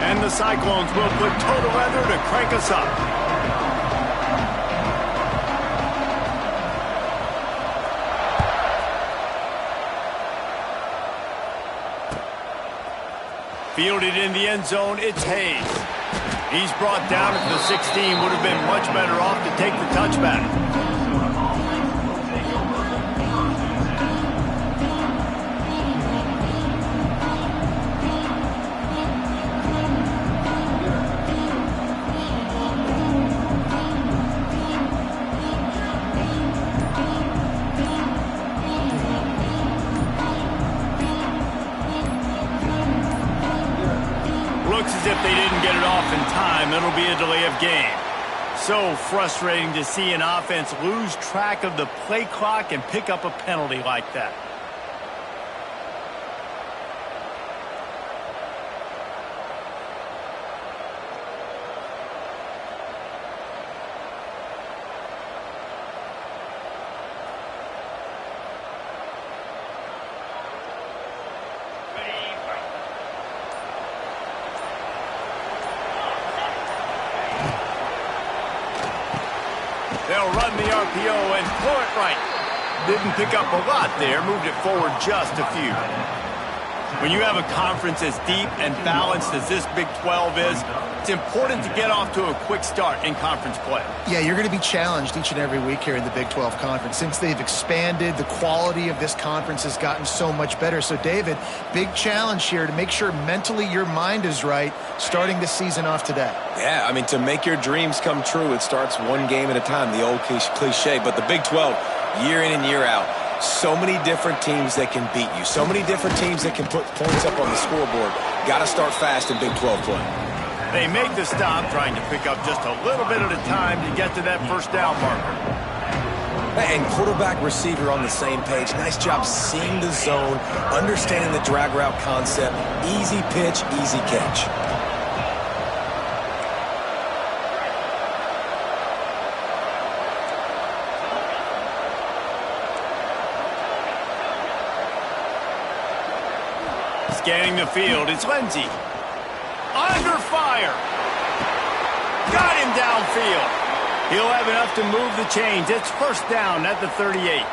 And the Cyclones will put total weather to crank us up. Fielded in the end zone, it's Hayes. He's brought down at the 16. Would have been much better off to take the touchback. As if they didn't get it off in time, it'll be a delay of game. So frustrating to see an offense lose track of the play clock and pick up a penalty like that. They'll run the RPO and throw it right. Didn't pick up a lot there, moved it forward just a few. When you have a conference as deep and balanced as this Big 12 is, it's important to get off to a quick start in conference play. Yeah, you're going to be challenged each and every week here in the Big 12 Conference. Since they've expanded, the quality of this conference has gotten so much better. So, David, big challenge here to make sure mentally your mind is right starting the season off today. Yeah, I mean, to make your dreams come true, it starts one game at a time, the old cliche. But the Big 12, year in and year out, so many different teams that can beat you, so many different teams that can put points up on the scoreboard. Got to start fast in Big 12 play. They make the stop, trying to pick up just a little bit at a time to get to that first down marker. And quarterback, receiver on the same page. Nice job seeing the zone, understanding the drag route concept. Easy pitch, easy catch. Scanning the field, it's Lindsey. Under fire. Got him downfield. He'll have enough to move the chains. It's first down at the 38.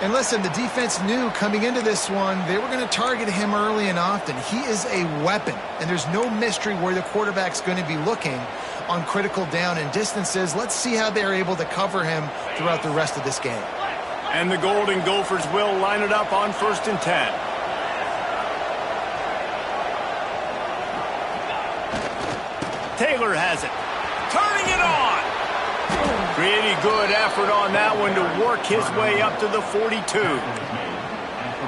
And listen, the defense knew coming into this one, they were going to target him early and often. He is a weapon, and there's no mystery where the quarterback's going to be looking on critical down and distances. Let's see how they're able to cover him throughout the rest of this game. And the Golden Gophers will line it up on 1st and 10. Taylor has it. Turning it on. Pretty good effort on that one to work his way up to the 42.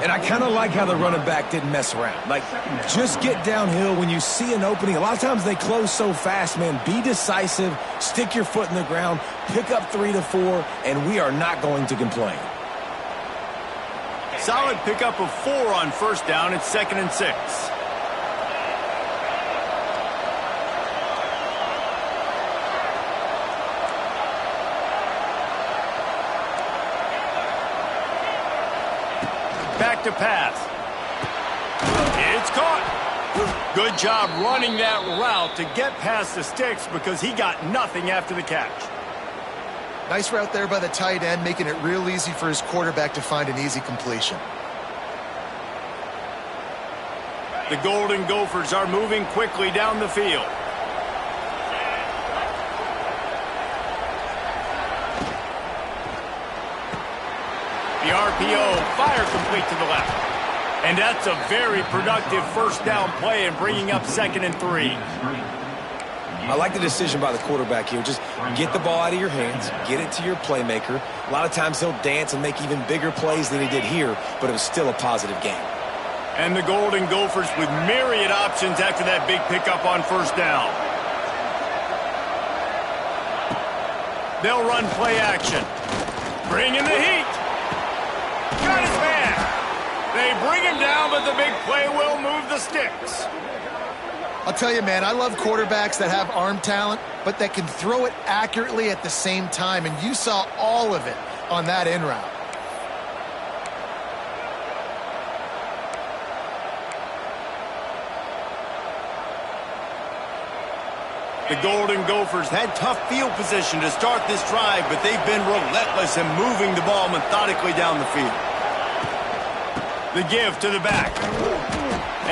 And I kind of like how the running back didn't mess around. Like, just get downhill when you see an opening. A lot of times they close so fast, man. Be decisive, stick your foot in the ground, pick up 3 to 4, and we are not going to complain. Solid pickup of 4 on first down. It's 2nd and 6. Back to pass. It's caught. Good job running that route to get past the sticks because he got nothing after the catch. Nice route there by the tight end, making it real easy for his quarterback to find an easy completion. The Golden Gophers are moving quickly down the field. The RPO, fire complete to the left. And that's a very productive first down play and bringing up 2nd and 3. I like the decision by the quarterback here. Just get the ball out of your hands, get it to your playmaker. A lot of times he'll dance and make even bigger plays than he did here, but it was still a positive game. And the Golden Gophers with myriad options after that big pickup on first down. They'll run play action. Bring in the heat. Got his man. They bring him down, but the big play will move the sticks. I'll tell you, man, I love quarterbacks that have arm talent, but that can throw it accurately at the same time, and you saw all of it on that in route. The Golden Gophers had tough field position to start this drive, but they've been relentless in moving the ball methodically down the field. The give to the back.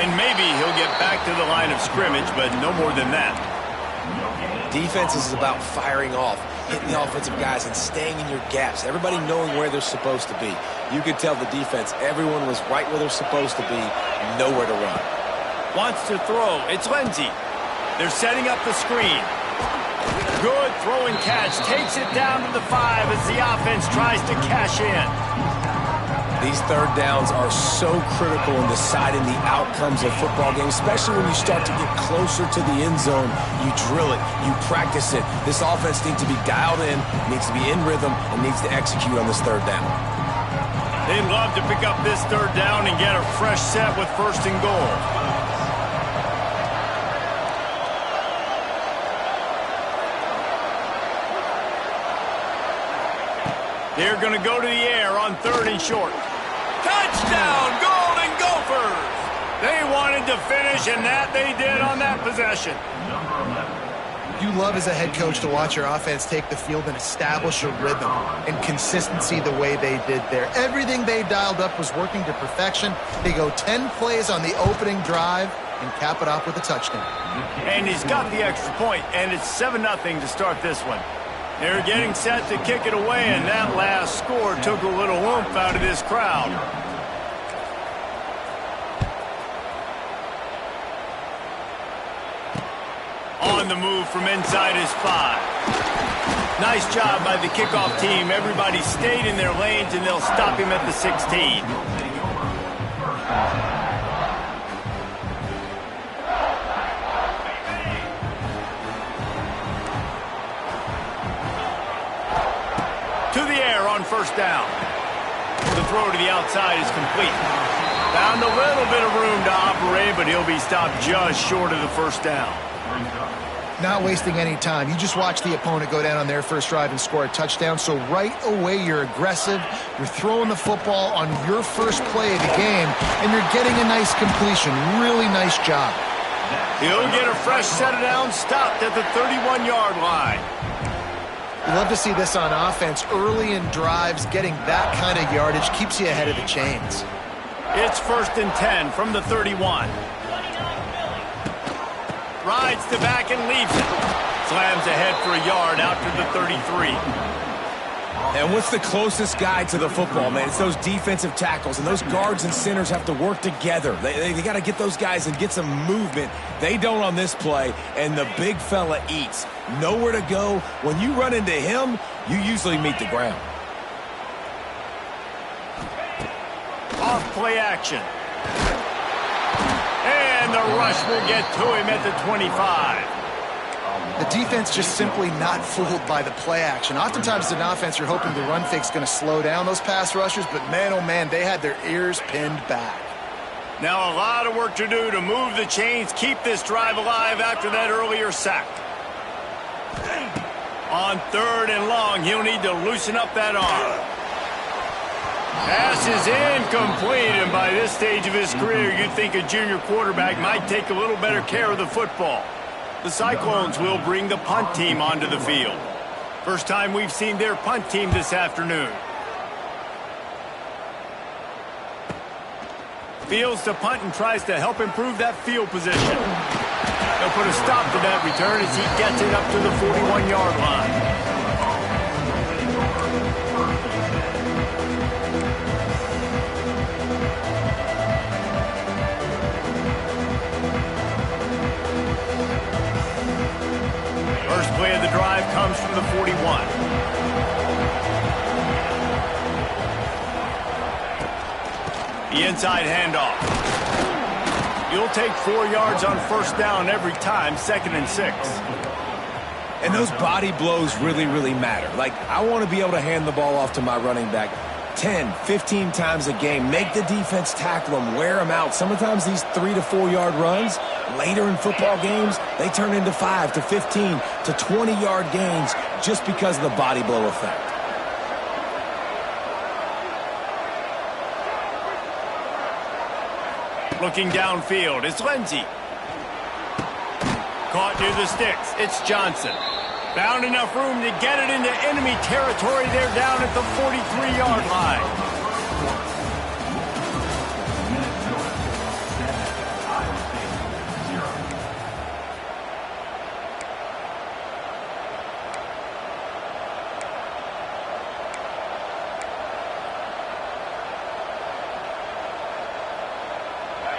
And maybe he'll get back to the line of scrimmage, but no more than that. Defense is about firing off, hitting the offensive guys, and staying in your gaps. Everybody knowing where they're supposed to be. You could tell the defense, everyone was right where they're supposed to be, nowhere to run. Wants to throw. It's Lindsey. They're setting up the screen. Good throw and catch. Takes it down to the 5 as the offense tries to cash in. These third downs are so critical in deciding the outcomes of football games, especially when you start to get closer to the end zone. You drill it. You practice it. This offense needs to be dialed in, needs to be in rhythm, and needs to execute on this third down. They'd love to pick up this third down and get a fresh set with 1st and goal. They're going to go to the air on 3rd and short. Touchdown, Golden Gophers! They wanted to finish, and that they did on that possession. You love as a head coach to watch your offense take the field and establish a rhythm and consistency the way they did there. Everything they dialed up was working to perfection. They go 10 plays on the opening drive and cap it off with a touchdown. And he's got the extra point, and it's 7-0 to start this one. They're getting set to kick it away, and that last score took a little oomph out of this crowd. On the move from inside his 5. Nice job by the kickoff team. Everybody stayed in their lanes, and they'll stop him at the 16. To the air on 1st down. The throw to the outside is complete. Found a little bit of room to operate, but he'll be stopped just short of the 1st down. Not wasting any time. You just watch the opponent go down on their first drive and score a touchdown. So right away, you're aggressive. You're throwing the football on your first play of the game, and you're getting a nice completion. Really nice job. He'll get a fresh set of downs, stopped at the 31-yard line. You love to see this on offense. Early in drives, getting that kind of yardage keeps you ahead of the chains. It's 1st and 10 from the 31. Rides the back and leaves it. Slams ahead for a yard out to the 33. And what's the closest guy to the football, man? It's those defensive tackles, and those guards and centers have to work together. They got to get those guys and get some movement. They don't on this play, and the big fella eats. Nowhere to go. When you run into him, you usually meet the ground. Off play action. And the rush will get to him at the 25. The defense just simply not fooled by the play action. Oftentimes as an offense, you're hoping the run fake's going to slow down those pass rushers, but man, oh man, they had their ears pinned back. Now a lot of work to do to move the chains, keep this drive alive after that earlier sack. On 3rd and long, he'll need to loosen up that arm. Pass is incomplete, and by this stage of his career, you'd think a junior quarterback might take a little better care of the football. The Cyclones will bring the punt team onto the field. First time we've seen their punt team this afternoon. Fields to punt and tries to help improve that field position. They'll put a stop to that return as he gets it up to the 41-yard line. First play of the drive comes from the 41. The inside handoff. You'll take 4 yards on 1st down every time, 2nd and 6. And those body blows really, really matter. Like, I want to be able to hand the ball off to my running back 10, 15 times a game. Make the defense tackle them, wear them out. Sometimes these 3 to 4 yard runs, later in football games, they turn into 5 to 15 to 20-yard gains just because of the body blow effect. Looking downfield, it's Lindsey. Caught near the sticks. It's Johnson. Found enough room to get it into enemy territory. They're down at the 43-yard line.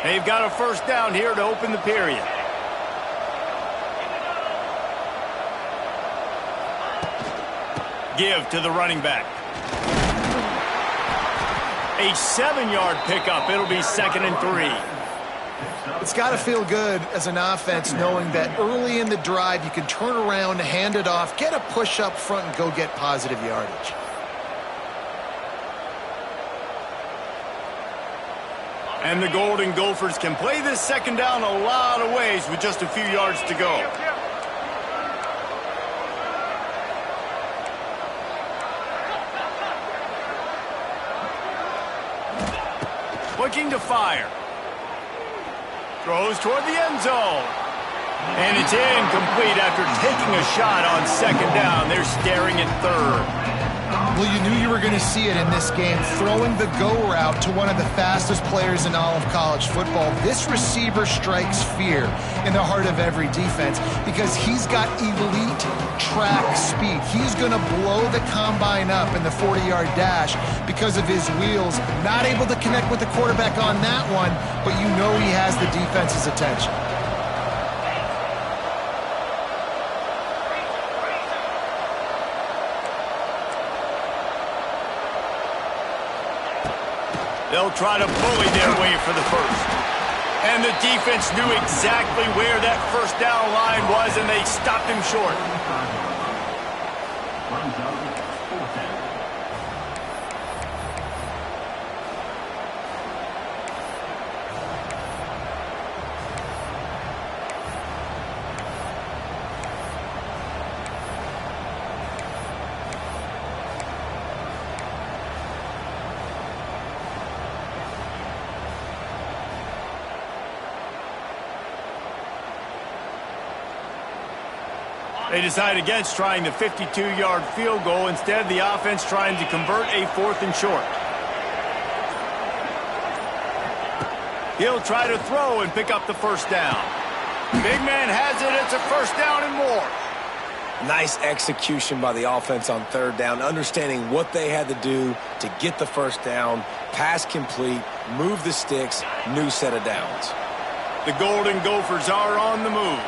They've got a first down here to open the period. Give to the running back. A 7-yard pickup. It'll be 2nd and 3. It's got to feel good as an offense knowing that early in the drive you can turn around, hand it off, get a push up front, and go get positive yardage. And the Golden Gophers can play this second down a lot of ways with just a few yards to go. Looking to fire. Throws toward the end zone. And it's incomplete after taking a shot on 2nd down. They're staring at 3rd. Well, you knew you were going to see it in this game, throwing the go route to one of the fastest players in all of college football. This receiver strikes fear in the heart of every defense because he's got elite track speed. He's going to blow the combine up in the 40-yard dash because of his wheels. Not able to connect with the quarterback on that one, but you know he has the defense's attention. They'll try to bully their way for the first. And the defense knew exactly where that first down line was, and they stopped him short. They decide against trying the 52-yard field goal. Instead, the offense trying to convert a 4th and short. He'll try to throw and pick up the first down. Big man has it. It's a first down and more. Nice execution by the offense on 3rd down, understanding what they had to do to get the first down, pass complete, move the sticks, new set of downs. The Golden Gophers are on the move.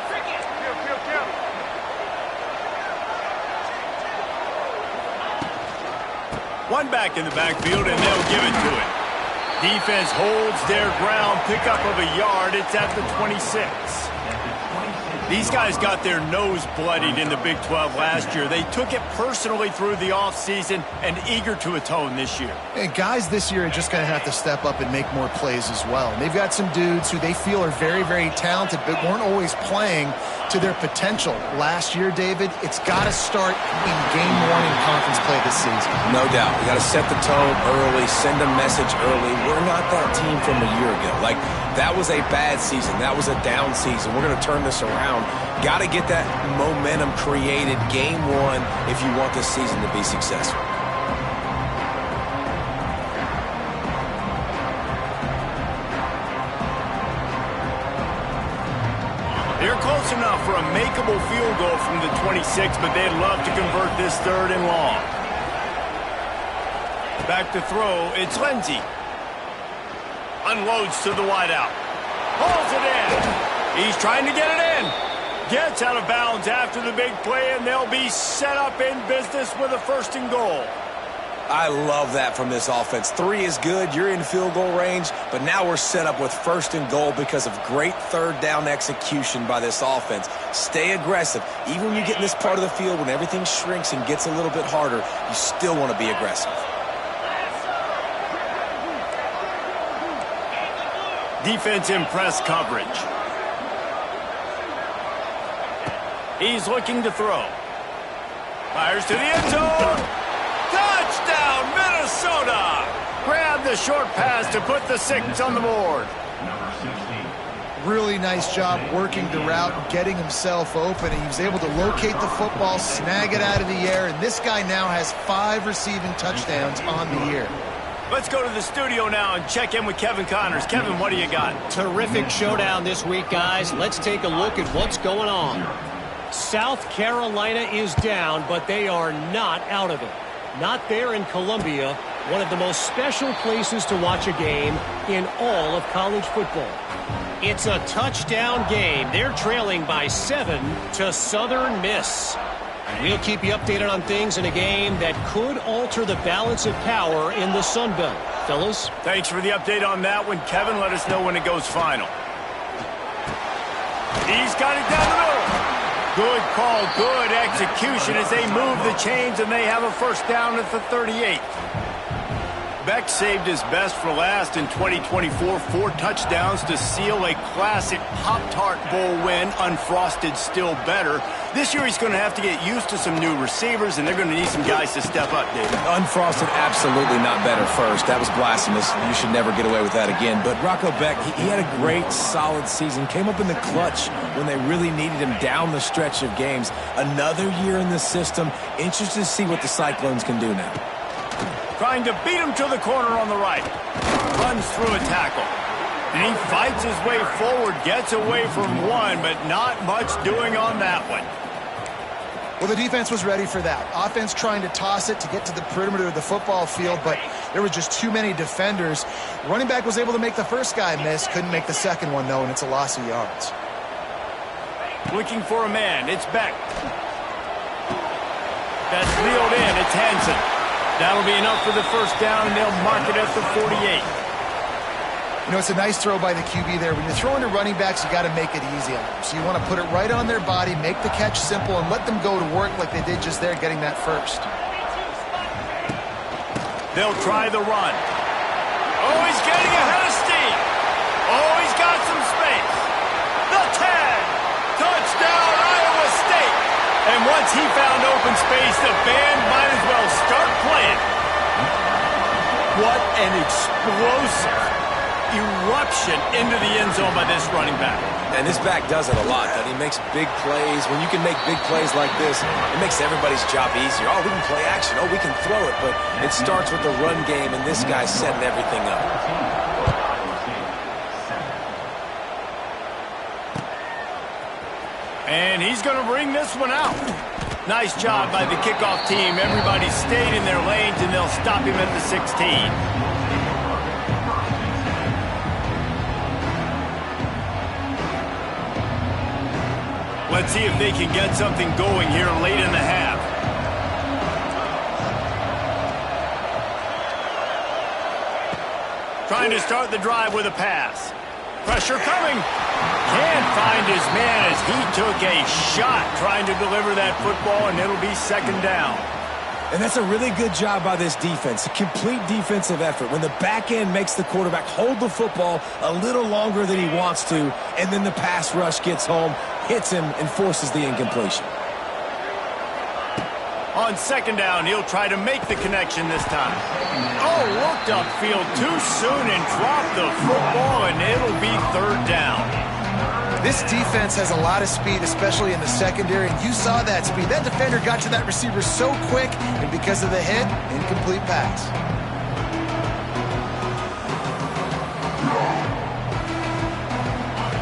One back in the backfield, and they'll give it to it. Defense holds their ground, pickup of a yard. It's at the 26. These guys got their nose bloodied in the Big 12 last year. They took it personally through the offseason and eager to atone this year. And guys this year are just going to have to step up and make more plays as well. And they've got some dudes who they feel are very, very talented but weren't always playing to their potential. Last year, David, it's got to start in game 1 in conference play this season. No doubt. We got to set the tone early, send a message early. We're not that team from a year ago. Like, that was a bad season. That was a down season. We're going to turn this around. Got to get that momentum created game 1 if you want this season to be successful. They're close enough for a makeable field goal from the 26, but they'd love to convert this 3rd and long. Back to throw, it's Lindsey. Unloads to the wideout. Hauls it in. He's trying to get it in. Gets out of bounds after the big play, and they'll be set up in business with a 1st and goal. I love that from this offense. 3 is good. You're in field goal range, but now we're set up with 1st and goal because of great 3rd down execution by this offense. Stay aggressive. Even when you get in this part of the field, when everything shrinks and gets a little bit harder, you still want to be aggressive. Defense in press coverage. He's looking to throw. Fires to the end zone. Touchdown, Minnesota! Grab the short pass to put the 6 on the board. Really nice job working the route and getting himself open. And he was able to locate the football, snag it out of the air, and this guy now has 5 receiving touchdowns on the year. Let's go to the studio now and check in with Kevin Connors. Kevin, what do you got? Terrific showdown this week, guys. Let's take a look at what's going on. South Carolina is down, but they are not out of it. Not there in Columbia, one of the most special places to watch a game in all of college football. It's a touchdown game. They're trailing by 7 to Southern Miss. We'll keep you updated on things in a game that could alter the balance of power in the Sun Belt. Fellas? Thanks for the update on that one, Kevin. Let us know when it goes final. He's got it down the middle. Good call, good execution as they move the chains and they have a first down at the 38. Beck saved his best for last in 2024, 4 touchdowns to seal a classic Pop-Tart Bowl win, unfrosted still better. This year he's going to have to get used to some new receivers, and they're going to need some guys to step up, David. Unfrosted, absolutely not better first. That was blasphemous. You should never get away with that again. But Rocco Beck, he had a great, solid season. Came up in the clutch when they really needed him down the stretch of games. Another year in the system. Interested to see what the Cyclones can do now. Trying to beat him to the corner on the right. Runs through a tackle. And he fights his way forward, gets away from one, but not much doing on that one. Well, the defense was ready for that. Offense trying to toss it to get to the perimeter of the football field, but there were just too many defenders. Running back was able to make the first guy miss, couldn't make the second one, though, and it's a loss of yards. Looking for a man. It's Beck. That's reeled in. It's Hansen. That'll be enough for the first down, and they'll mark it at the 48. You know, it's a nice throw by the QB there. When you're throwing to running backs, you got to make it easy on them. So you want to put it right on their body, make the catch simple, and let them go to work like they did just there, getting that first. They'll try the run. Oh, he's getting ahead of steam. Oh, he's got some space. The 10. Touchdown, Iowa State. And once he found open space, the band might as well start playing. What an explosive eruption into the end zone by this running back. And this back does it a lot. And he makes big plays. When you can make big plays like this, it makes everybody's job easier. Oh, we can play action. Oh, we can throw it. But it starts with the run game, and this guy's setting everything up. And he's going to bring this one out. Nice job by the kickoff team. Everybody stayed in their lanes, and they'll stop him at the 16. Let's see if they can get something going here late in the half. Trying to start the drive with a pass. Pressure coming. Can't find his man as he took a shot trying to deliver that football, and it'll be second down. And that's a really good job by this defense, a complete defensive effort. When the back end makes the quarterback hold the football a little longer than he wants to, and then the pass rush gets home, hits him, and forces the incompletion. On second down, he'll try to make the connection this time. Oh, worked upfield too soon and dropped the football, and it'll be third down. This defense has a lot of speed, especially in the secondary, and you saw that speed. That defender got to that receiver so quick, and because of the hit, incomplete pass.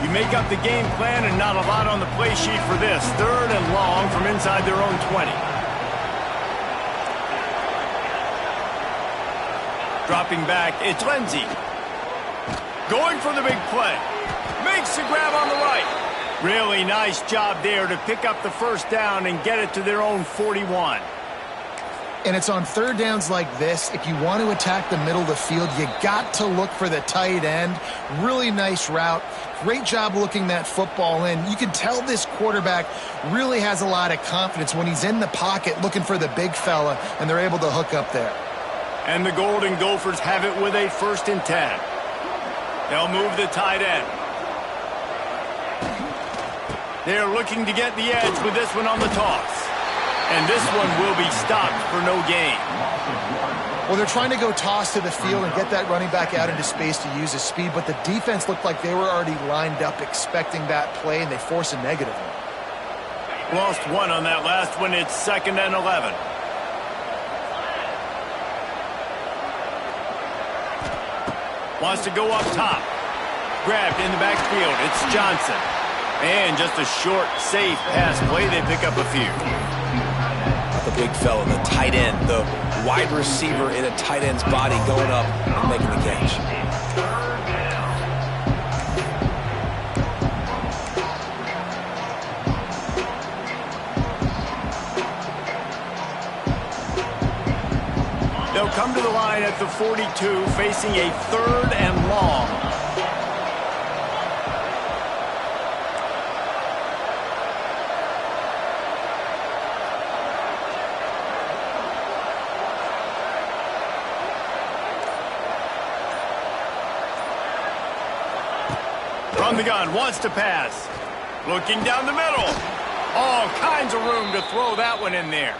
You make up the game plan and not a lot on the play sheet for this. Third and long from inside their own 20. Dropping back, it's Lindsey. Going for the big play. Makes the grab on the right. Really nice job there to pick up the first down and get it to their own 41. And it's on third downs like this, if you want to attack the middle of the field, you got to look for the tight end. Really nice route. Great job looking that football in. You can tell this quarterback really has a lot of confidence when he's in the pocket looking for the big fella, and they're able to hook up there. And the Golden Gophers have it with a 1st and 10. They'll move the tight end. They're looking to get the edge with this one on the toss. And this one will be stopped for no gain. Well, they're trying to go toss to the field and get that running back out into space to use his speed, but the defense looked like they were already lined up expecting that play, and they force a negative one. Lost one on that last one. It's 2nd and 11. Wants to go up top. Grabbed in the backfield. It's Johnson. And just a short, safe pass play. They pick up a few. The big fella, the tight end, the wide receiver in a tight end's body going up and making the catch. They'll come to the line at the 42, facing a 3rd and long. From the gun, wants to pass. Looking down the middle. All kinds of room to throw that one in there.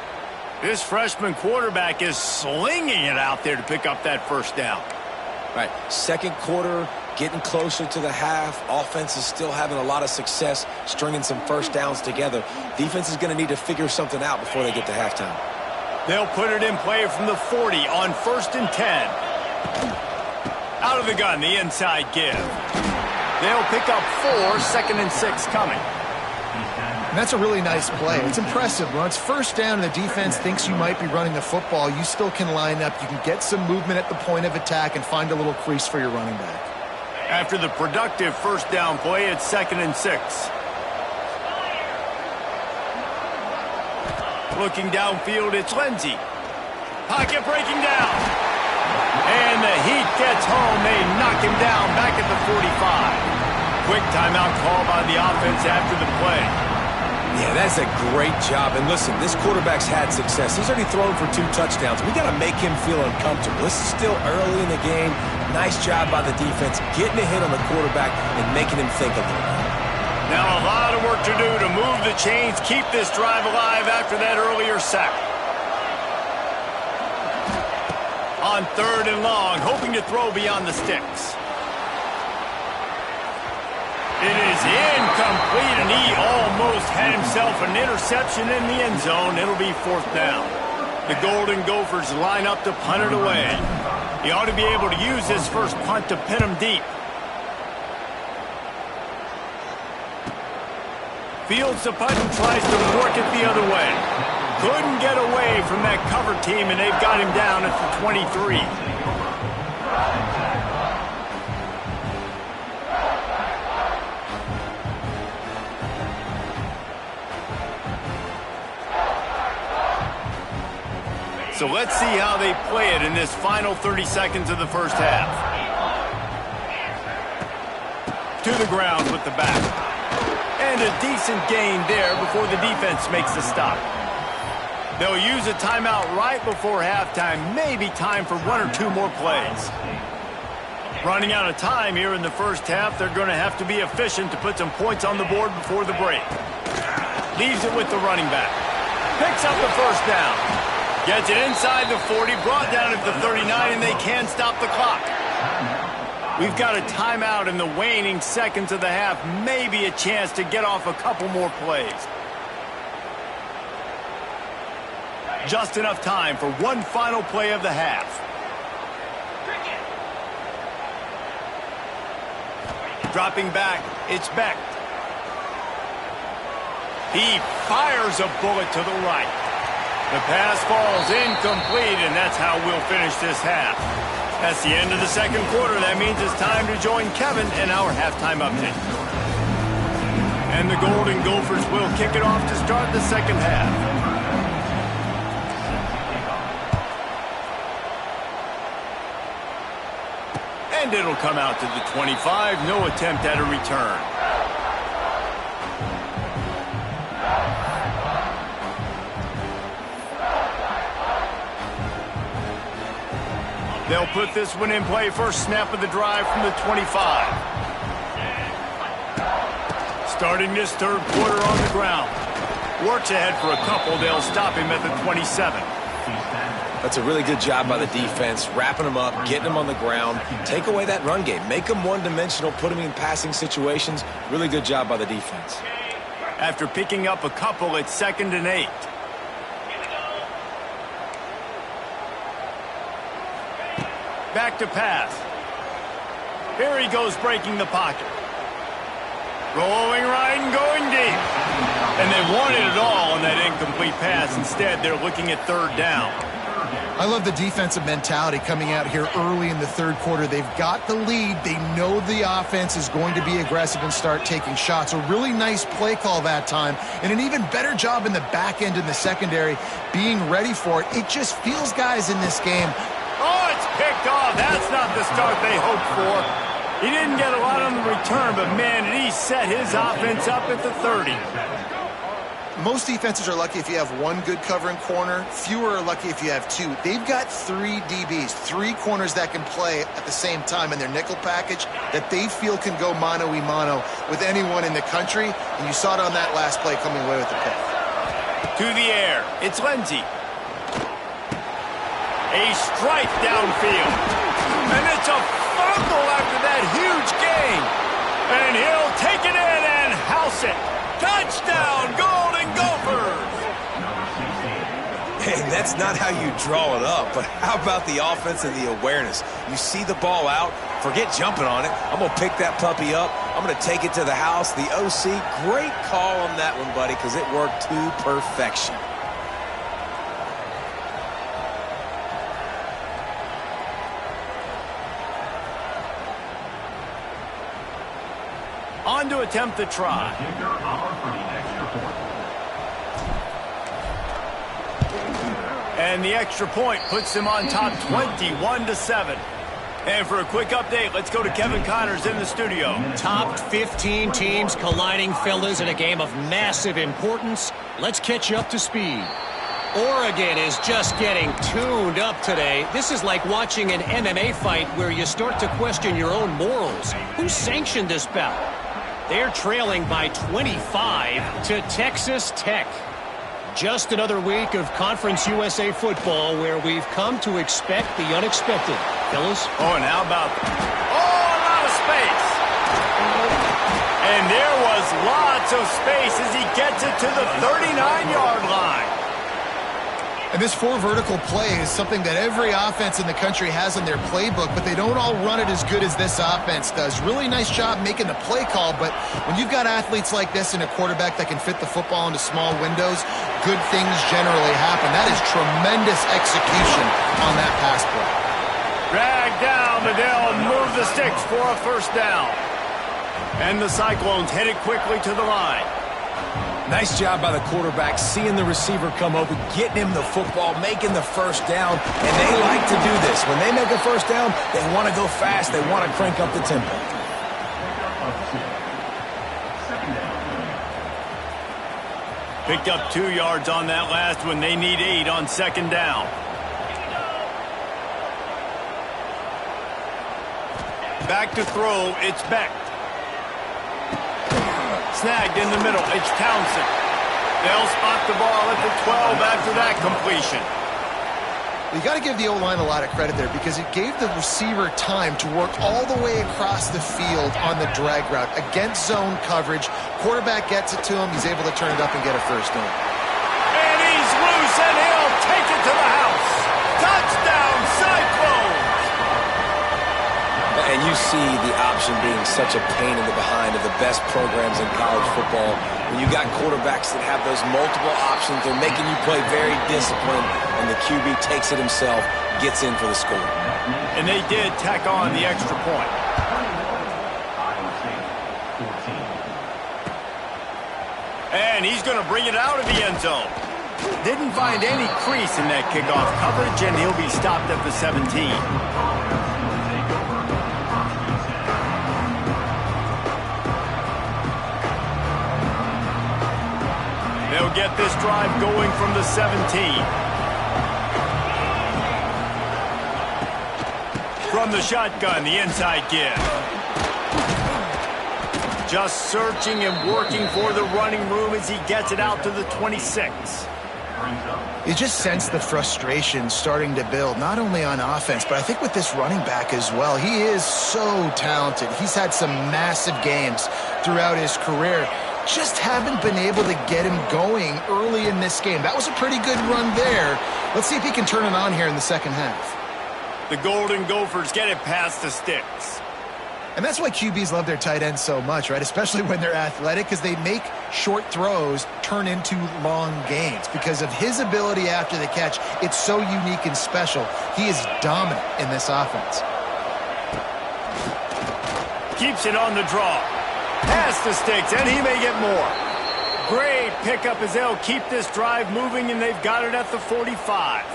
This freshman quarterback is slinging it out there to pick up that first down. Right, second quarter, getting closer to the half. Offense is still having a lot of success stringing some first downs together. Defense is going to need to figure something out before they get to halftime. They'll put it in play from the 40 on 1st and 10. Out of the gun, the inside give. They'll pick up 4, 2nd and 6 coming. And that's a really nice play. It's impressive. When it's first down and the defense thinks you might be running the football, you still can line up. You can get some movement at the point of attack and find a little crease for your running back. After the productive first down play, it's 2nd and 6. Looking downfield, it's Lindsey. Pocket breaking down. And the heat gets home. They knock him down back at the 45. Quick timeout call by the offense after the play. Yeah, that's a great job. And listen, this quarterback's had success. He's already thrown for 2 touchdowns. We got to make him feel uncomfortable. This is still early in the game. Nice job by the defense, getting a hit on the quarterback and making him think a little bit. Now a lot of work to do to move the chains, keep this drive alive after that earlier sack. On 3rd and long, hoping to throw beyond the sticks. It is incomplete, and he almost had himself an interception in the end zone. It'll be 4th down. The Golden Gophers line up to punt it away. He ought to be able to use his first punt to pin him deep. Fields the punt and tries to work it the other way. Couldn't get away from that cover team, and they've got him down at the 23. So let's see how they play it in this final 30 seconds of the first half. To the ground with the back. And a decent gain there before the defense makes the stop. They'll use a timeout right before halftime. Maybe time for 1 or 2 more plays. Running out of time here in the first half. They're going to have to be efficient to put some points on the board before the break. Leaves it with the running back. Picks up the first down. Gets it inside the 40, brought down at the 39, and they can't stop the clock. We've got a timeout in the waning seconds of the half. Maybe a chance to get off a couple more plays. Just enough time for one final play of the half. Dropping back, it's Beck. He fires a bullet to the right. The pass falls incomplete, and that's how we'll finish this half. That's the end of the second quarter. That means it's time to join Kevin in our halftime update. And the Golden Gophers will kick it off to start the second half. And it'll come out to the 25. No attempt at a return. They'll put this one in play. First snap of the drive from the 25. Starting this third quarter on the ground. Works ahead for a couple. They'll stop him at the 27. That's a really good job by the defense, wrapping them up, getting them on the ground. Take away that run game. Make them one-dimensional, put them in passing situations. Really good job by the defense. After picking up a couple, it's 2nd and 8. Back to pass. Here he goes, breaking the pocket. Rolling right and going deep. And they wanted it all on that incomplete pass. Instead, they're looking at 3rd down. I love the defensive mentality coming out here early in the 3rd quarter. They've got the lead. They know the offense is going to be aggressive and start taking shots. A really nice play call that time, and an even better job in the back end in the secondary being ready for it. It just feels, guys, in this game. Oh, it's picked off. That's not the start they hoped for. He didn't get a lot on the return, but, man, he set his offense up at the 30. Most defenses are lucky if you have one good covering corner. Fewer are lucky if you have 2. They've got 3 DBs, 3 corners that can play at the same time in their nickel package that they feel can go mano-a-mano with anyone in the country. And you saw it on that last play coming away with the pick. To the air. It's Lindsey. A strike downfield. And it's a fumble after that huge gain. And he'll take it in and house it. Touchdown, Golden Gophers! And that's not how you draw it up, but how about the offense and the awareness? You see the ball out, forget jumping on it. I'm going to pick that puppy up. I'm going to take it to the house. The OC, great call on that one, buddy, because it worked to perfection. On to attempt the try. And the extra point puts them on top 21-7. And for a quick update, let's go to Kevin Connors in the studio. Top 15 teams colliding, fellas, in a game of massive importance. Let's catch you up to speed. Oregon is just getting tuned up today. This is like watching an MMA fight where you start to question your own morals. Who sanctioned this bout? They're trailing by 25 to Texas Tech. Just another week of Conference USA football where we've come to expect the unexpected. Fellas? Oh, and how about... Oh, a lot of space. And there was lots of space as he gets it to the 39-yard line. And this 4 vertical play is something that every offense in the country has in their playbook, but they don't all run it as good as this offense does. Really nice job making the play call, but when you've got athletes like this and a quarterback that can fit the football into small windows, good things generally happen. That is tremendous execution on that pass play. Drag down, but they'll move the sticks for a 1st down. And the Cyclones headed quickly to the line. Nice job by the quarterback, seeing the receiver come over, getting him the football, making the 1st down, and they like to do this. When they make a 1st down, they want to go fast, they want to crank up the tempo. Picked up 2 yards on that last one. They need 8 on 2nd down. Back to throw, it's Beck. Snagged in the middle, it's Townsend. They'll spot the ball at the 12 after that completion. You got to give the O-line a lot of credit there because it gave the receiver time to work all the way across the field on the drag route against zone coverage. Quarterback gets it to him, he's able to turn it up and get a 1st down. And he's loose and he'll take it to the house. Touchdown, Cyclones! And you see the option being such a pain in the behind of the best programs in college football. When you got quarterbacks that have those multiple options, they're making you play very disciplined, and the QB takes it himself, gets in for the score. And they did tack on the extra point. And he's going to bring it out of the end zone. Didn't find any crease in that kickoff coverage, and he'll be stopped at the 17. They'll get this drive going from the 17. From the shotgun, the inside give. Just searching and working for the running room as he gets it out to the 26. You just sense the frustration starting to build, not only on offense, but I think with this running back as well. He is so talented. He's had some massive games throughout his career. Just haven't been able to get him going early in this game. That was a pretty good run there. Let's see if he can turn it on here in the second half. The Golden Gophers get it past the sticks. And that's why QBs love their tight ends so much, right? Especially when they're athletic, because they make short throws turn into long gains. Because of his ability after the catch, it's so unique and special. He is dominant in this offense. Keeps it on the draw. Past the sticks, and he may get more. Great pickup as they'll keep this drive moving, and they've got it at the 45.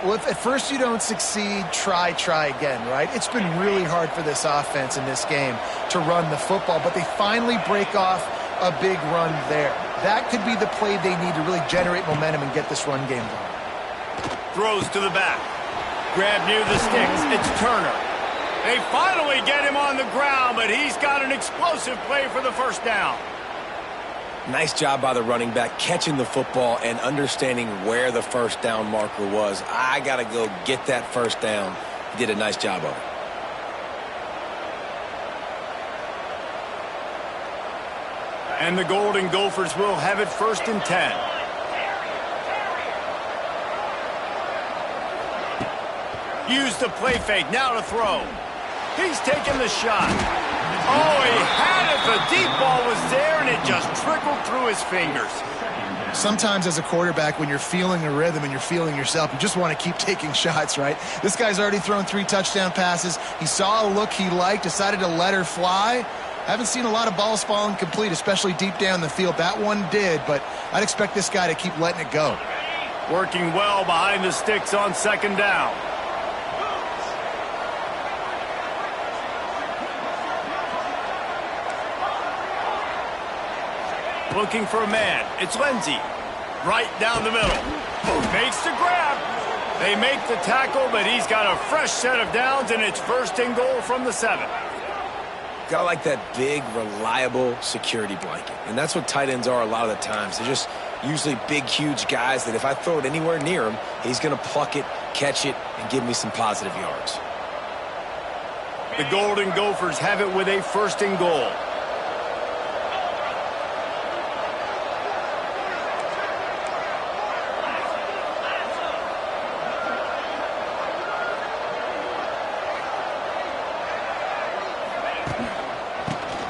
Well, if at first you don't succeed, try again, right? It's been really hard for this offense in this game to run the football, but they finally break off a big run there. That could be the play they need to really generate momentum and get this run game going. Throws to the back. Grab near the sticks. It's Turner. They finally get him on the ground, but he's got an explosive play for the first down. Nice job by the running back catching the football and understanding where the first down marker was. I got to go get that first down. He did a nice job of it. And the Golden Gophers will have it 1st and 10. Use the play fake. Now to throw. He's taking the shot. Oh, he had it. The deep ball was there, and it just trickled through his fingers. Sometimes as a quarterback, when you're feeling a rhythm and you're feeling yourself, you just want to keep taking shots, right? This guy's already thrown 3 touchdown passes. He saw a look he liked, decided to let her fly. Haven't seen a lot of balls falling complete, especially deep down the field. That one did, but I'd expect this guy to keep letting it go. Working well behind the sticks on 2nd down. Looking for a man. It's Lindsey. Right down the middle. Makes the grab. They make the tackle, but he's got a fresh set of downs, and it's 1st and goal from the 7. Gotta like that big, reliable security blanket. And that's what tight ends are a lot of the times. They're just usually big, huge guys that if I throw it anywhere near him, he's going to pluck it, catch it, and give me some positive yards. The Golden Gophers have it with a 1st and goal.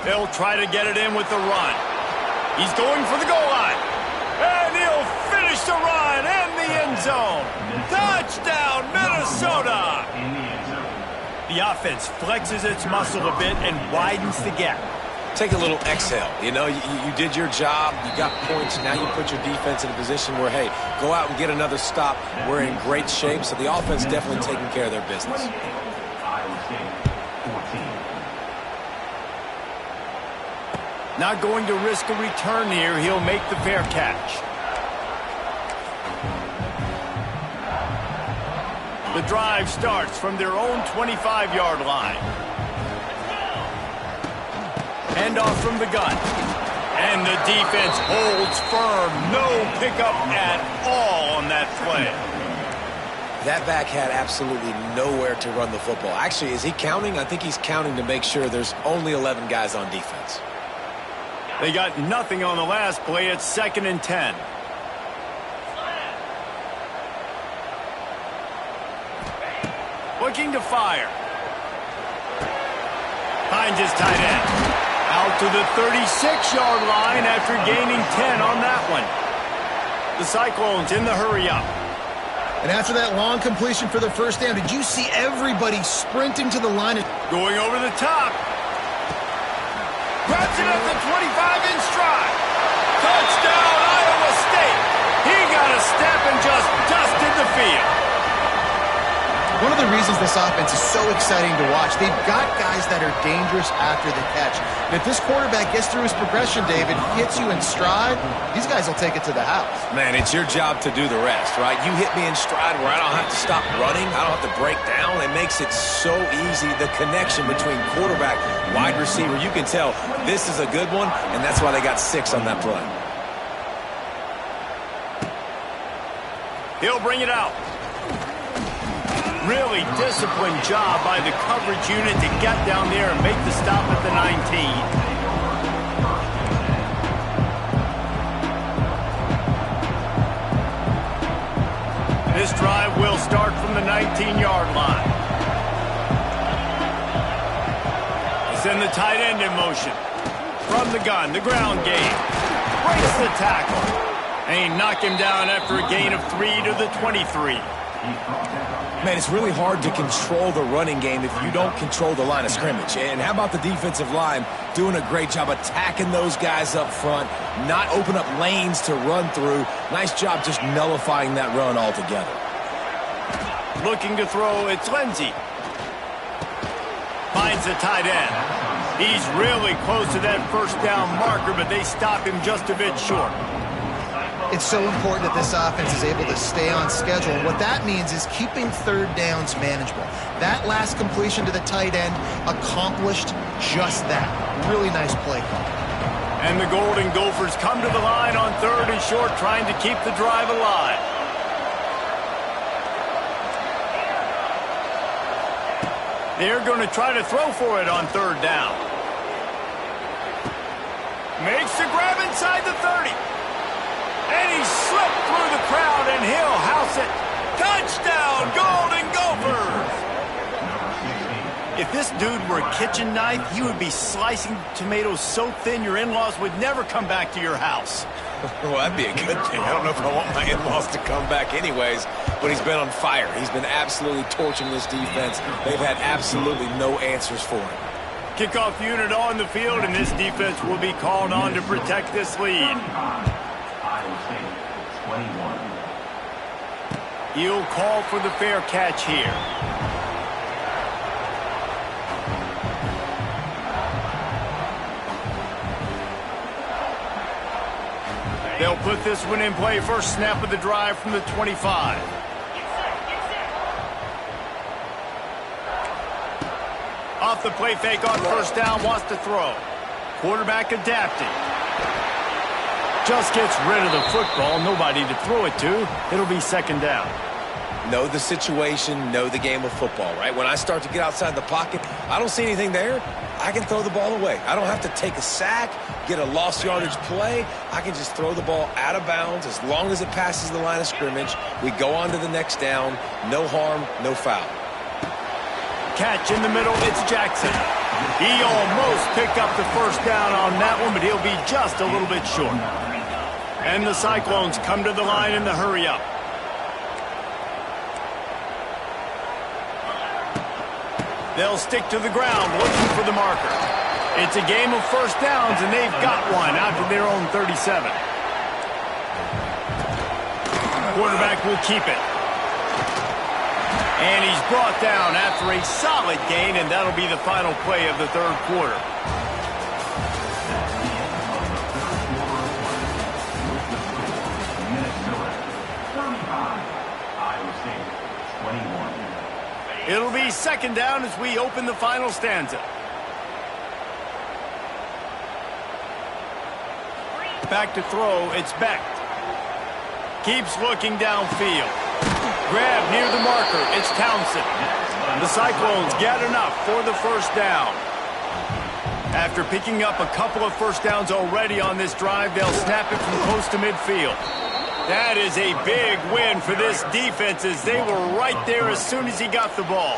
They'll try to get it in with the run. He's going for the goal line. And he'll finish the run in the end zone. Touchdown, Minnesota! The offense flexes its muscle a bit and widens the gap. Take a little exhale. You know, you did your job. You got points. Now you put your defense in a position where, hey, go out and get another stop. We're in great shape, so the offense definitely taking care of their business. Not going to risk a return here. He'll make the fair catch. The drive starts from their own 25-yard line. Hand off from the gun. And the defense holds firm. No pickup at all on that play. That back had absolutely nowhere to run the football. Actually, is he counting? I think he's counting to make sure there's only 11 guys on defense. They got nothing on the last play. It's 2nd and 10. Looking to fire. Finds his tight end. Out to the 36-yard line after gaining 10 on that one. The Cyclones in the hurry-up. And after that long completion for the first down, did you see everybody sprinting to the line? Going over the top. Grabs it at the 25 in stride. Touchdown, Iowa State. He got a step and just dusted the field. One of the reasons this offense is so exciting to watch, they've got guys that are dangerous after the catch. And if this quarterback gets through his progression, David, hits you in stride, these guys will take it to the house. Man, it's your job to do the rest, right? You hit me in stride where I don't have to stop running. I don't have to break down. It makes it so easy. The connection between quarterback, wide receiver, you can tell this is a good one, and that's why they got 6 on that play. He'll bring it out. Really disciplined job by the coverage unit to get down there and make the stop at the 19. This drive will start from the 19-yard line. Send the tight end in motion. From the gun, the ground game. Breaks the tackle. And he knocked him down after a gain of 3 to the 23. Man, it's really hard to control the running game if you don't control the line of scrimmage. And how about the defensive line doing a great job attacking those guys up front, not open up lanes to run through. Nice job just nullifying that run altogether. Looking to throw, it's Lindsey. Finds the tight end. He's really close to that first down marker, but they stop him just a bit short. It's so important that this offense is able to stay on schedule. What that means is keeping third downs manageable. That last completion to the tight end accomplished just that. Really nice play call. And the Golden Gophers come to the line on 3rd and short, trying to keep the drive alive. They're going to try to throw for it on 3rd down. Makes the grab inside the 30. And he slipped through the crowd, and he'll house it. Touchdown, Golden Gophers! If this dude were a kitchen knife, he would be slicing tomatoes so thin your in-laws would never come back to your house. Well, that'd be a good thing. I don't know if I want my in-laws to come back anyways, but he's been on fire. He's been absolutely torching this defense. They've had absolutely no answers for him. Kickoff unit on the field, and this defense will be called on to protect this lead. He'll call for the fair catch here. They'll put this one in play. First snap of the drive from the 25. Off the play fake on first down, wants to throw. Quarterback adapting. Just gets rid of the football, nobody to throw it to. It'll be 2nd down. Know the situation, know the game of football, right? When I start to get outside the pocket, I don't see anything there, I can throw the ball away. I don't have to take a sack, get a lost yardage play. I can just throw the ball out of bounds as long as it passes the line of scrimmage. We go on to the next down. No harm, no foul. Catch in the middle, it's Jackson. He almost picked up the first down on that one, but he'll be just a little bit short. And the Cyclones come to the line in the hurry-up. They'll stick to the ground, looking for the marker. It's a game of first downs, and they've got one out to their own 37. Quarterback will keep it. And he's brought down after a solid gain, and that'll be the final play of the 3rd quarter. It'll be 2nd down as we open the final stanza. Back to throw, it's Beck. Keeps looking downfield. Grab near the marker, it's Townsend. The Cyclones get enough for the first down. After picking up a couple of first downs already on this drive, they'll snap it from close to midfield. That is a big win for this defense as they were right there as soon as he got the ball.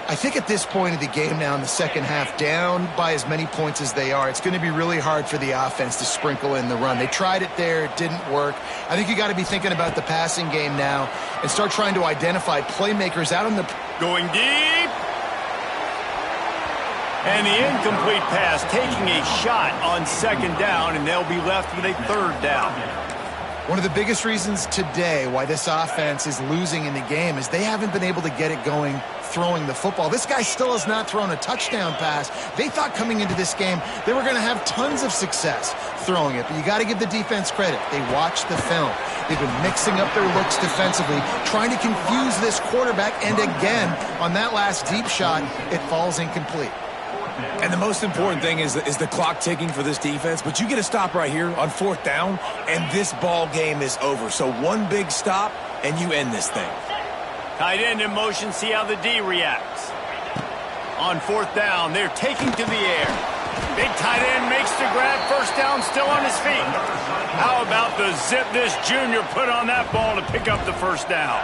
I think at this point of the game now in the second half, down by as many points as they are, it's going to be really hard for the offense to sprinkle in the run. They tried it there. It didn't work. I think you got to be thinking about the passing game now and start trying to identify playmakers out on the... Going deep. And the incomplete pass taking a shot on 2nd down, and they'll be left with a 3rd down. One of the biggest reasons today why this offense is losing in the game is they haven't been able to get it going throwing the football. This guy still has not thrown a touchdown pass. They thought coming into this game they were going to have tons of success throwing it, but you got to give the defense credit. They watched the film. They've been mixing up their looks defensively, trying to confuse this quarterback, and again, on that last deep shot, it falls incomplete. And the most important thing is the clock ticking for this defense. But you get a stop right here on 4th down, and this ball game is over. So one big stop, and you end this thing. Tight end in motion, see how the D reacts. On 4th down, they're taking to the air. Big tight end makes the grab, first down, still on his feet. How about the zip this junior put on that ball to pick up the first down?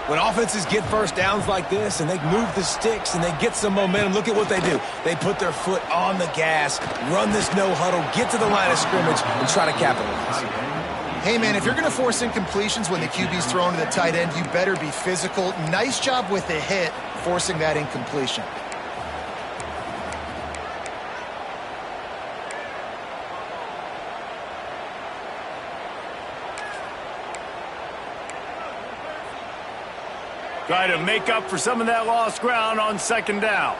When offenses get first downs like this and they move the sticks and they get some momentum, look at what they do. They put their foot on the gas, run this no huddle, get to the line of scrimmage, and try to capitalize. Hey, man, if you're going to force incompletions when the QB's thrown to the tight end, you better be physical. Nice job with the hit, forcing that incompletion. Try to make up for some of that lost ground on 2nd down.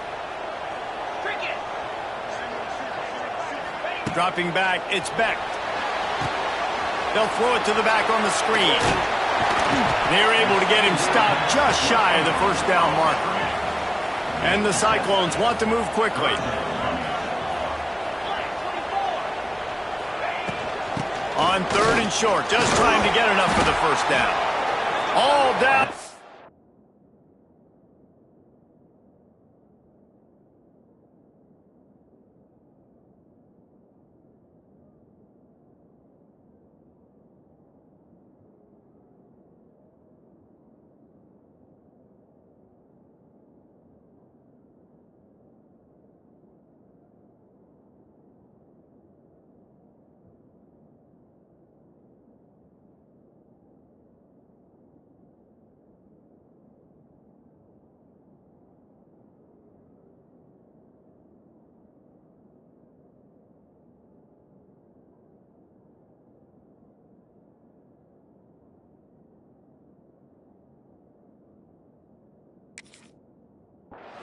Dropping back, it's Beck. They'll throw it to the back on the screen. They're able to get him stopped just shy of the first down marker. And the Cyclones want to move quickly. On 3rd and short, just trying to get enough for the first down. All down.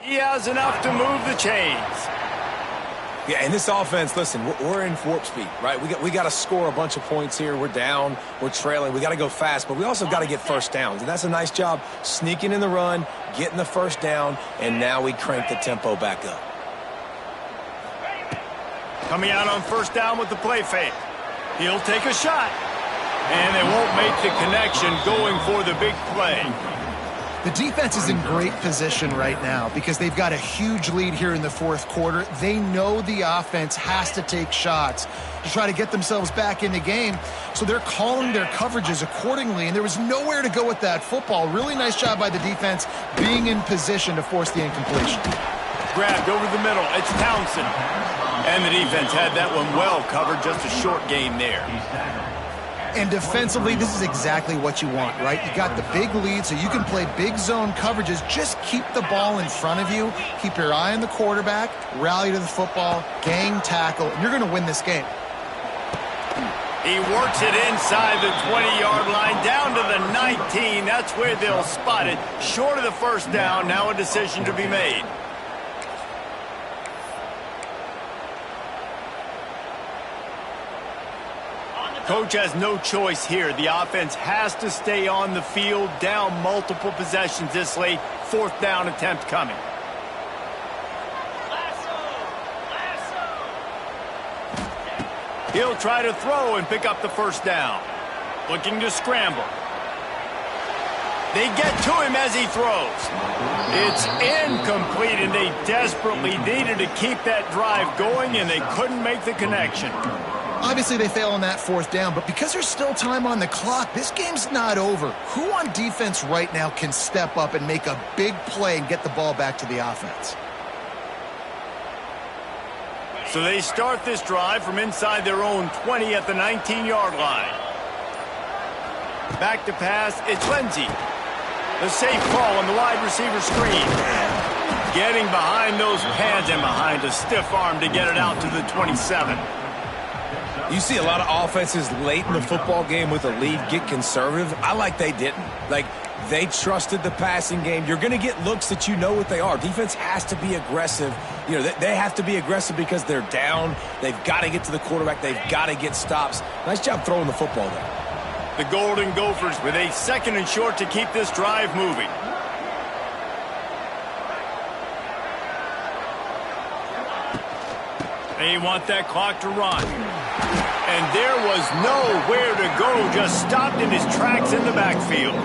He has enough to move the chains. Yeah, and this offense, listen, we're in warp speed, right? We got to score a bunch of points here. We're down, we're trailing. We got to go fast, but we also got to get first downs. And that's a nice job sneaking in the run, getting the first down, and now we crank the tempo back up. Coming out on 1st down with the play fake. He'll take a shot. And they won't make the connection going for the big play. The defense is in great position right now because they've got a huge lead here in the 4th quarter. They know the offense has to take shots to try to get themselves back in the game, so they're calling their coverages accordingly, and there was nowhere to go with that football. Really nice job by the defense being in position to force the incompletion. Grabbed over the middle. It's Townsend. And the defense had that one well covered. Just a short game there. And defensively, this is exactly what you want, right? You got the big lead, so you can play big zone coverages. Just keep the ball in front of you. Keep your eye on the quarterback. Rally to the football. Gang tackle. And you're going to win this game. He works it inside the 20-yard line, down to the 19. That's where they'll spot it. Short of the first down. Now a decision to be made. Coach has no choice here. The offense has to stay on the field, down multiple possessions this late. 4th down attempt coming. He'll try to throw and pick up the first down. Looking to scramble. They get to him as he throws. It's incomplete, and they desperately needed to keep that drive going, and they couldn't make the connection. Obviously, they fail on that 4th down, but because there's still time on the clock, this game's not over. Who on defense right now can step up and make a big play and get the ball back to the offense? So they start this drive from inside their own 20 at the 19-yard line. Back to pass, it's Lindsey. The safe call on the wide receiver screen. Getting behind those pads and behind a stiff arm to get it out to the 27. You see a lot of offenses late in the football game with a lead get conservative. I like they didn't. Like, they trusted the passing game. You're going to get looks that you know what they are. Defense has to be aggressive. You know, they have to be aggressive because they're down. They've got to get to the quarterback. They've got to get stops. Nice job throwing the football there. The Golden Gophers with a 2nd and short to keep this drive moving. They want that clock to run. And there was nowhere to go, just stopped in his tracks in the backfield.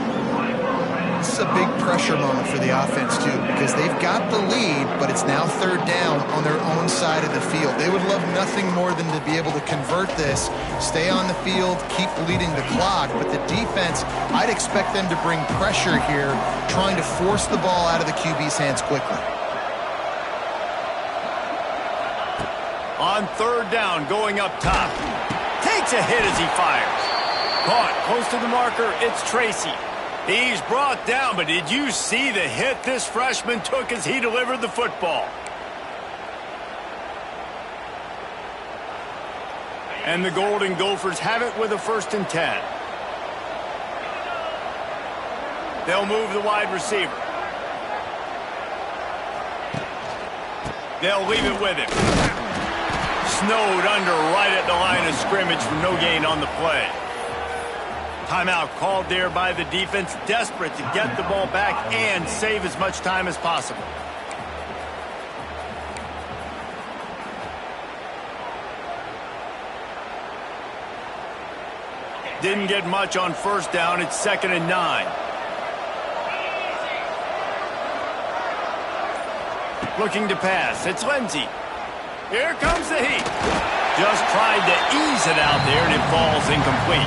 This is a big pressure moment for the offense, too, because they've got the lead, but it's now third down on their own side of the field. They would love nothing more than to be able to convert this, stay on the field, keep leading the clock. But the defense, I'd expect them to bring pressure here, trying to force the ball out of the QB's hands quickly. On third down, going up top. Takes a hit as he fires. Caught close to the marker, it's Tracy. He's brought down, but did you see the hit this freshman took as he delivered the football? And the Golden Gophers have it with a 1st and 10. They'll move the wide receiver. They'll leave it with him. Snowed under right at the line of scrimmage for no gain on the play. Timeout called there by the defense, desperate to get the ball back and save as much time as possible. Didn't get much on 1st down. It's 2nd and 9. Looking to pass. It's Lindsey. Here comes the heat. Just tried to ease it out there, and it falls incomplete.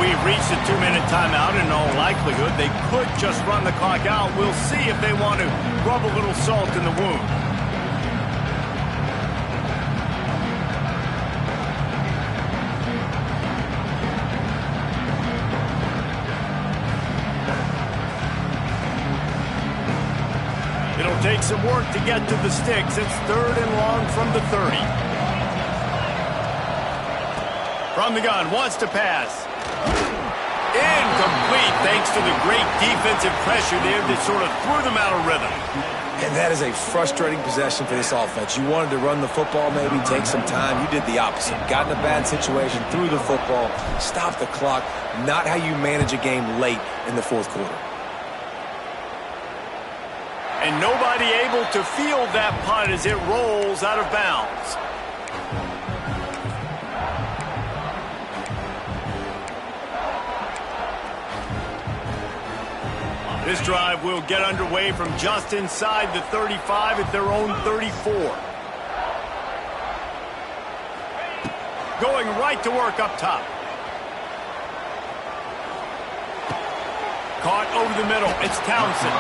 We've reached a 2-minute timeout, and in all likelihood, they could just run the clock out. We'll see if they want to rub a little salt in the wound. It'll take some work to get to the sticks. It's 3rd and long from the 30. From the gun, wants to pass. Incomplete, thanks to the great defensive pressure there that sort of threw them out of rhythm. And that is a frustrating possession for this offense. You wanted to run the football, maybe take some time. You did the opposite. Got in a bad situation, threw the football, stopped the clock. Not how you manage a game late in the 4th quarter. And nobody able to field that punt as it rolls out of bounds. This drive will get underway from just inside the 35 at their own 34. Going right to work up top. Caught over the middle. It's Townsend.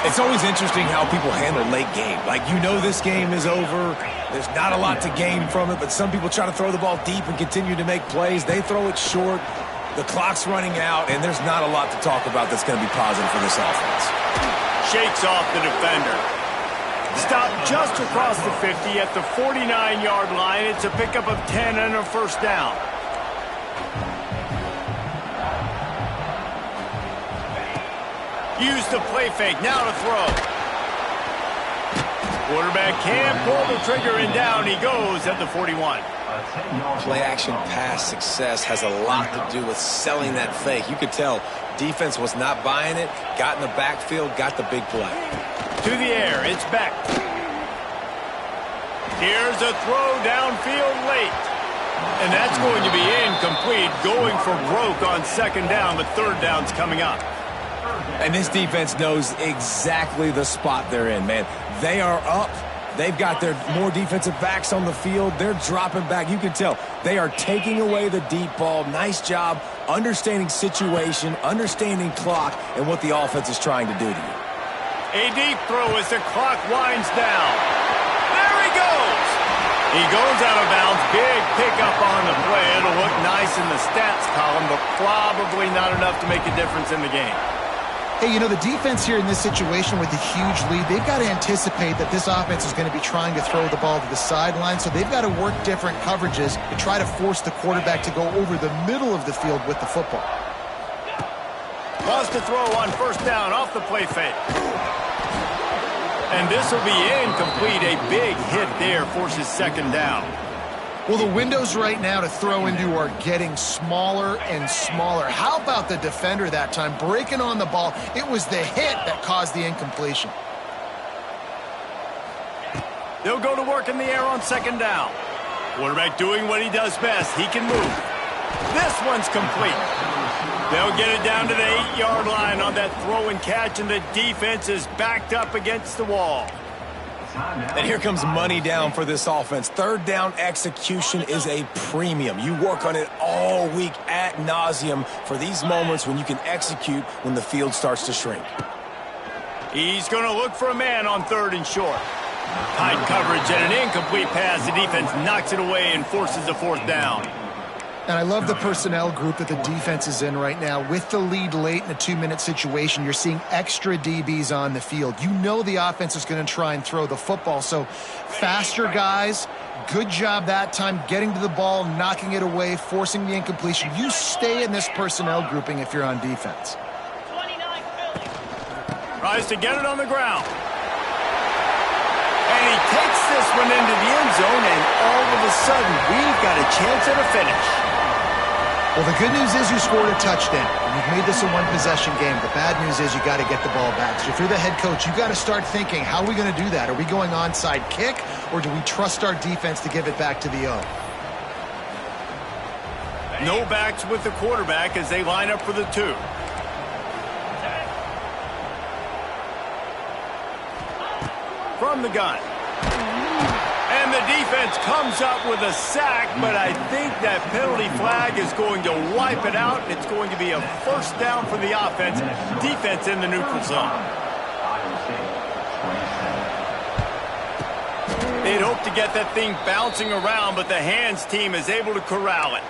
It's always interesting how people handle late game. Like, you know this game is over. There's not a lot to gain from it, but some people try to throw the ball deep and continue to make plays. They throw it short. The clock's running out, and there's not a lot to talk about that's going to be positive for this offense. Shakes off the defender. Stopped just across the 50 at the 49-yard line. It's a pickup of 10 and a 1st down. Use the play fake. Now to throw. Quarterback can't pull the trigger, and down he goes at the 41. Play-action pass success has a lot to do with selling that fake. You could tell defense was not buying it, got in the backfield, got the big play. To the air, it's back. Here's a throw downfield late. And that's going to be incomplete, going for broke on 2nd down, but 3rd down's coming up. And this defense knows exactly the spot they're in, man. They are up. They've got their more defensive backs on the field. They're dropping back. You can tell they are taking away the deep ball. Nice job understanding situation, understanding clock, and what the offense is trying to do to you. A deep throw as the clock winds down. There he goes. He goes out of bounds. Big pickup on the play. It'll look nice in the stats column, but probably not enough to make a difference in the game. Hey, you know, the defense here in this situation with a huge lead, they've got to anticipate that this offense is going to be trying to throw the ball to the sideline, so they've got to work different coverages to try to force the quarterback to go over the middle of the field with the football. Wants to throw on 1st down off the play fake. And this will be incomplete. A big hit there forces 2nd down. Well, the windows right now to throw into are getting smaller and smaller. How about the defender that time breaking on the ball? It was the hit that caused the incompletion. They'll go to work in the air on second down. Quarterback doing what he does best. He can move. This one's complete. They'll get it down to the 8-yard line on that throw and catch, and the defense is backed up against the wall. And here comes money down for this offense. Third down execution is a premium. You work on it all week ad nauseum for these moments when you can execute when the field starts to shrink. He's going to look for a man on 3rd and short. Tight coverage and an incomplete pass. The defense knocks it away and forces a 4th down. And I love the personnel group that the defense is in right now. With the lead late in a 2-minute situation, you're seeing extra DBs on the field. You know the offense is going to try and throw the football. So faster guys, good job that time getting to the ball, knocking it away, forcing the incompletion. You stay in this personnel grouping if you're on defense. Tries to get it on the ground. And he takes this one into the end zone, and all of a sudden, we've got a chance at a finish. Well, the good news is you scored a touchdown. And you've made this a one-possession game. The bad news is you got to get the ball back. So if you're the head coach, you got to start thinking, how are we going to do that? Are we going onside kick, or do we trust our defense to give it back to the O? No backs with the quarterback as they line up for the 2. From the gun. And the defense comes up with a sack, but I think that penalty flag is going to wipe it out, and it's going to be a 1st down for the offense. Defense in the neutral zone. They'd hope to get that thing bouncing around, but the hands team is able to corral it.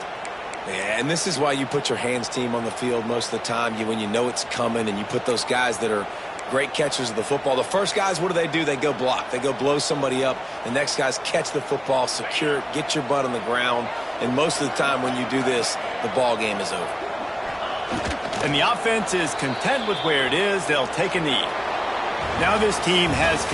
Yeah, and this is why you put your hands team on the field most of the time. When you know it's coming, and you put those guys that are great catchers of the football. The first guys, what do? They go block. They go blow somebody up. The next guys catch the football, secure it, get your butt on the ground. And most of the time when you do this, the ball game is over. And the offense is content with where it is. They'll take a knee. Now this team has